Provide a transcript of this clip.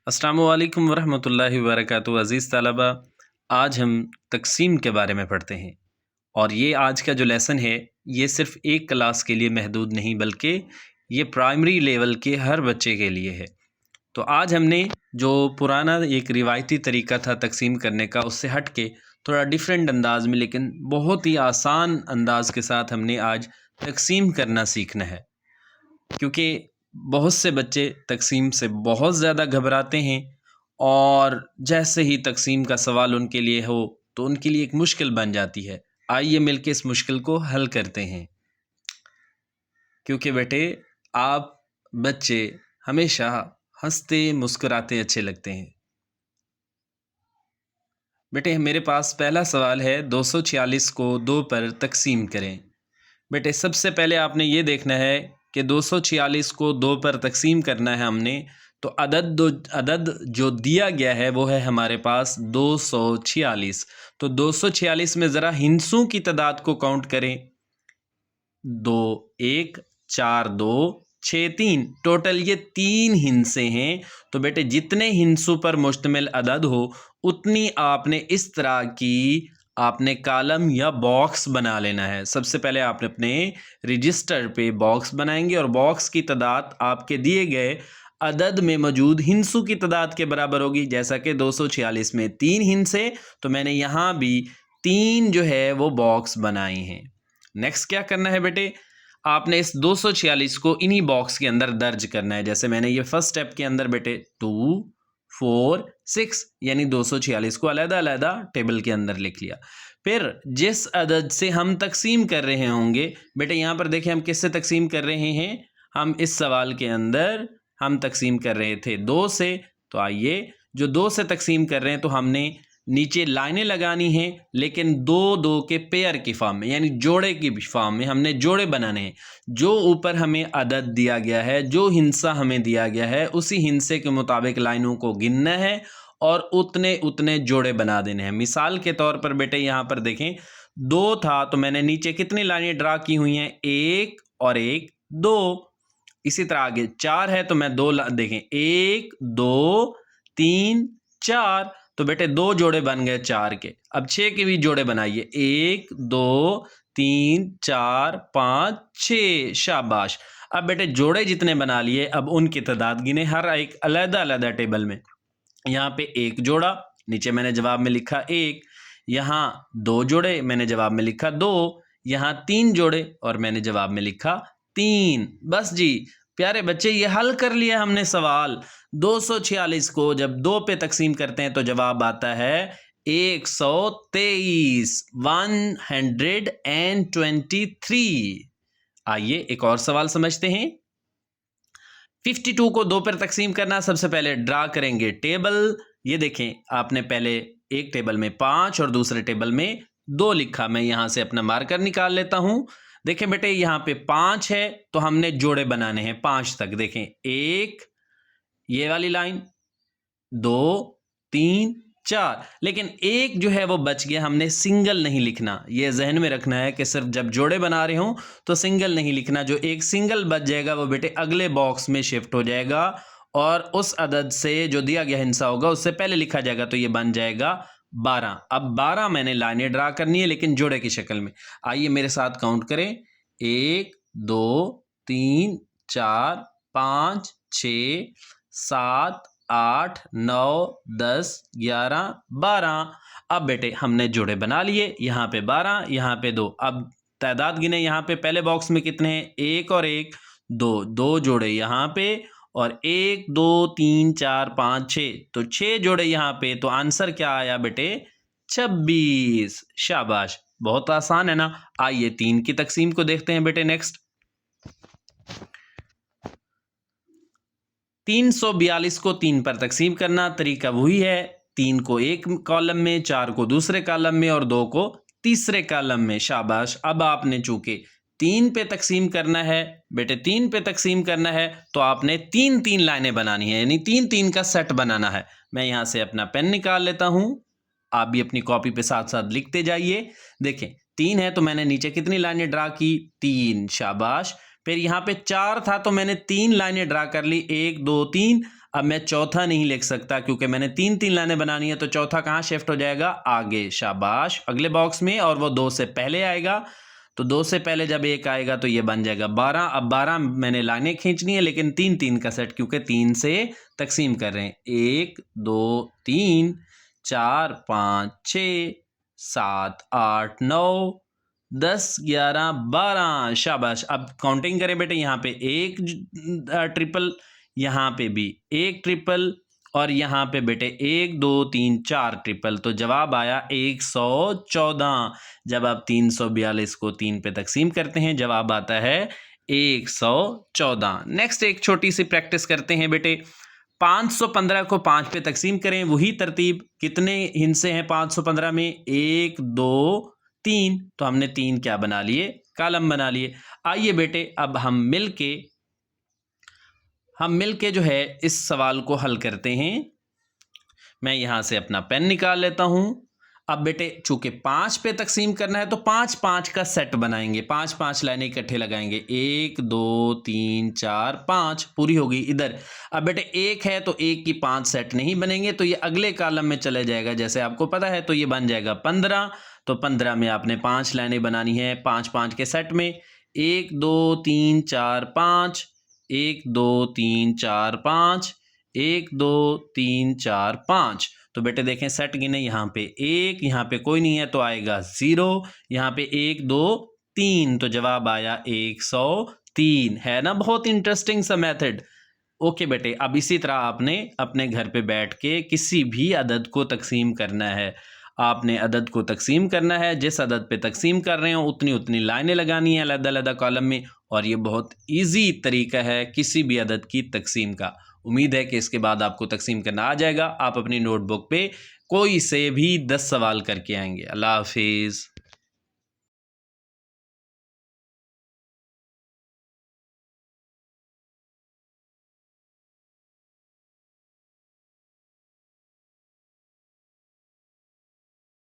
अस्सलामु अलैकुम वरहमतुल्लाहि वबरकातुहू। अज़ीज़ तलबा, आज हम तक़सीम के बारे में पढ़ते हैं और ये आज का जो लेसन है ये सिर्फ़ एक क्लास के लिए महदूद नहीं बल्कि ये प्राइमरी लेवल के हर बच्चे के लिए है। तो आज हमने जो पुराना एक रिवायती तरीका था तक़सीम करने का, उससे हट के थोड़ा डिफरेंट अंदाज़ में लेकिन बहुत ही आसान अंदाज़ के साथ हमने आज तक़सीम करना सीखना है, क्योंकि बहुत से बच्चे तक़सीम से बहुत ज़्यादा घबराते हैं और जैसे ही तक़सीम का सवाल उनके लिए हो तो उनके लिए एक मुश्किल बन जाती है। आइए मिलके इस मुश्किल को हल करते हैं, क्योंकि बेटे आप बच्चे हमेशा हंसते मुस्कुराते अच्छे लगते हैं। बेटे मेरे पास पहला सवाल है, 246 को 2 पर तक़सीम करें। बेटे सबसे पहले आपने ये देखना है कि 246 को 2 पर तक़सीम करना है हमने, तो अदद जो दिया गया है वो है हमारे पास 246। तो 246 में ज़रा हिंसों की तादाद को काउंट करें। 2 1 4 2 6 3, टोटल ये 3 हिंसे हैं। तो बेटे जितने हिंसों पर मुश्तमिल अदद हो उतनी आपने इस तरह की आपने कॉलम या बॉक्स बना लेना है। सबसे पहले आपने अपने रजिस्टर पे बॉक्स बनाएंगे और बॉक्स की तादाद आपके दिए गए अदद में मौजूद हिंसों की तादाद के बराबर होगी। जैसा कि 246 में 3 हिंसे, तो मैंने यहाँ भी 3 जो है वो बॉक्स बनाए हैं। नेक्स्ट क्या करना है बेटे, आपने इस 246 को इन्हीं बॉक्स के अंदर दर्ज करना है। जैसे मैंने ये फर्स्ट स्टेप के अंदर बेटे 2 4 6 यानी 246 को अलग-अलग टेबल के अंदर लिख लिया। फिर जिस अदद से हम तक़सीम कर रहे होंगे, बेटे यहाँ पर देखें हम किससे तक़सीम कर रहे हैं। हम इस सवाल के अंदर हम तक़सीम कर रहे थे 2 से। तो आइए जो 2 से तक़सीम कर रहे हैं तो हमने नीचे लाइनें लगानी हैं, लेकिन 2-2 के पेयर की फॉर्म में यानी जोड़े की फॉर्म में हमने जोड़े बनाने हैं। जो ऊपर हमें अदद दिया गया है, जो हिंसा हमें दिया गया है, उसी हिंसे के मुताबिक लाइनों को गिनना है और उतने उतने जोड़े बना देने हैं। मिसाल के तौर पर बेटे यहाँ पर देखें 2 था तो मैंने नीचे कितनी लाइनें ड्रा की हुई हैं, 1 और 1 2। इसी तरह आगे 4 है तो मैं 2 देखें 1 2 3 4, तो बेटे 2 जोड़े बन गए 4 के। अब 6 के भी जोड़े बनाइए, 1 2 3 4 5 6, शाबाश। अब बेटे जोड़े जितने बना लिए अब उनकी तादाद गिने हर एक अलग-अलग टेबल में। यहाँ पे 1 जोड़ा, नीचे मैंने जवाब में लिखा 1। यहाँ 2 जोड़े, मैंने जवाब में लिखा 2। यहाँ 3 जोड़े और मैंने जवाब में लिखा 3। बस जी प्यारे बच्चे, ये हल कर लिया हमने सवाल। 246 को जब 2 पे तक़सीम करते हैं तो जवाब आता है 123, 123। आइए एक और सवाल समझते हैं। 52 को 2 पर तक़सीम करना, सबसे पहले ड्रा करेंगे टेबल। ये देखें आपने पहले एक टेबल में 5 और दूसरे टेबल में 2 लिखा। मैं यहाँ से अपना मार्कर निकाल लेता हूँ। देखें बेटे यहाँ पे 5 है तो हमने जोड़े बनाने हैं 5 तक। देखें 1 ये वाली लाइन, 2 3 4, लेकिन 1 जो है वो बच गया, हमने सिंगल नहीं लिखना। ये जहन में रखना है कि सिर्फ जब जोड़े बना रहे हों तो सिंगल नहीं लिखना। जो एक सिंगल बच जाएगा वो बेटे अगले बॉक्स में शिफ्ट हो जाएगा और उस अदद से जो दिया गया हिस्सा होगा उससे पहले लिखा जाएगा, तो ये बन जाएगा 12। अब 12 मैंने लाइनें ड्रा करनी है लेकिन जोड़े की शक्ल में। आइए मेरे साथ काउंट करें, 1 2 3 4 5 6 7 8 9 10 11 12। अब बेटे हमने जोड़े बना लिए, यहाँ पे 12 यहाँ पे 2। अब तादाद गिने, यहाँ पे पहले बॉक्स में कितने हैं, 1 और 1 2, 2 जोड़े यहाँ पे और 1 2 3 4 5 6, तो 6 जोड़े यहाँ पे। तो आंसर क्या आया बेटे, 26। शाबाश, बहुत आसान है ना। आइए 3 की तक़सीम को देखते हैं बेटे। नेक्स्ट 342 को 3 पर तक़सीम करना, तरीका वही है। 3 को एक कॉलम में, 4 को दूसरे कॉलम में और 2 को तीसरे कॉलम में। शाबाश। अब आपने चूंकि 3 पे तक़सीम करना है बेटे, 3 पे तक़सीम करना है तो आपने 3-3 लाइनें बनानी है, यानी 3-3 का सेट बनाना है। मैं यहाँ से अपना पेन निकाल लेता हूँ, आप भी अपनी कॉपी पे साथ साथ लिखते जाइए। देखें 3 है तो मैंने नीचे कितनी लाइनें ड्रा की, 3, शाबाश। फिर यहाँ पे 4 था तो मैंने 3 लाइनें ड्रा कर ली, 1 2 3। अब मैं चौथा नहीं लिख सकता क्योंकि मैंने 3-3 लाइनें बनानी है, तो चौथा कहाँ शिफ्ट हो जाएगा? आगे, शाबाश, अगले बॉक्स में, और वो 2 से पहले आएगा। तो 2 से पहले जब 1 आएगा तो ये बन जाएगा 12। अब 12 मैंने लाइनें खींचनी है, लेकिन 3-3 का सेट, क्योंकि 3 से तकसीम कर रहे हैं। 1 2 3 4 5 6 7 8 9 10 11 12, शाबाश। अब काउंटिंग करें बेटे, यहाँ पे एक ट्रिपल, यहाँ पे भी एक ट्रिपल, और यहाँ पे बेटे 1 2 3 4 ट्रिपल, तो जवाब आया 114। जब आप 342 को 3 पे तकसीम करते हैं, जवाब आता है 114। नेक्स्ट एक छोटी सी प्रैक्टिस करते हैं बेटे। 515 को 5 पे तकसीम करें, वही तरतीब। कितने हिस्से हैं 515 में? 1 2 3, तो हमने 3 क्या बना लिए? कॉलम बना लिए। आइए बेटे, अब हम मिलके जो है इस सवाल को हल करते हैं। मैं यहां से अपना पेन निकाल लेता हूं। अब बेटे चूंकि 5 पे तकसीम करना है, तो 5-5 का सेट बनाएंगे, 5-5 लाइनें इकट्ठे लगाएंगे। 1 2 3 4 5 पूरी होगी इधर। अब बेटे 1 है तो 1 की 5 सेट नहीं बनेंगे, तो ये अगले कॉलम में चले जाएगा, जैसे आपको पता है। तो ये बन जाएगा 15। तो 15 में आपने 5 लाइनें बनानी है 5-5 के सेट में। 1 2 3 4 5, 1 2 3 4 5, 1 2 3 4 5। तो बेटे देखें सेट गिने, यहाँ पे 1, यहाँ पे कोई नहीं है तो आएगा 0, यहाँ पे 1 2 3, तो जवाब आया 103। है ना बहुत इंटरेस्टिंग सा मेथड। ओके बेटे, अब इसी तरह आपने अपने घर पे बैठ के किसी भी अदद को तकसीम करना है। आपने अदद को तकसीम करना है, जिस अदद पे तकसीम कर रहे हो उतनी उतनी लाइनें लगानी है अलग-अलग कॉलम में, और ये बहुत इजी तरीका है किसी भी अदद की तकसीम का। उम्मीद है कि इसके बाद आपको तकसीम करना आ जाएगा। आप अपनी नोटबुक पे कोई से भी 10 सवाल करके आएंगे। अल्लाह हाफिज़।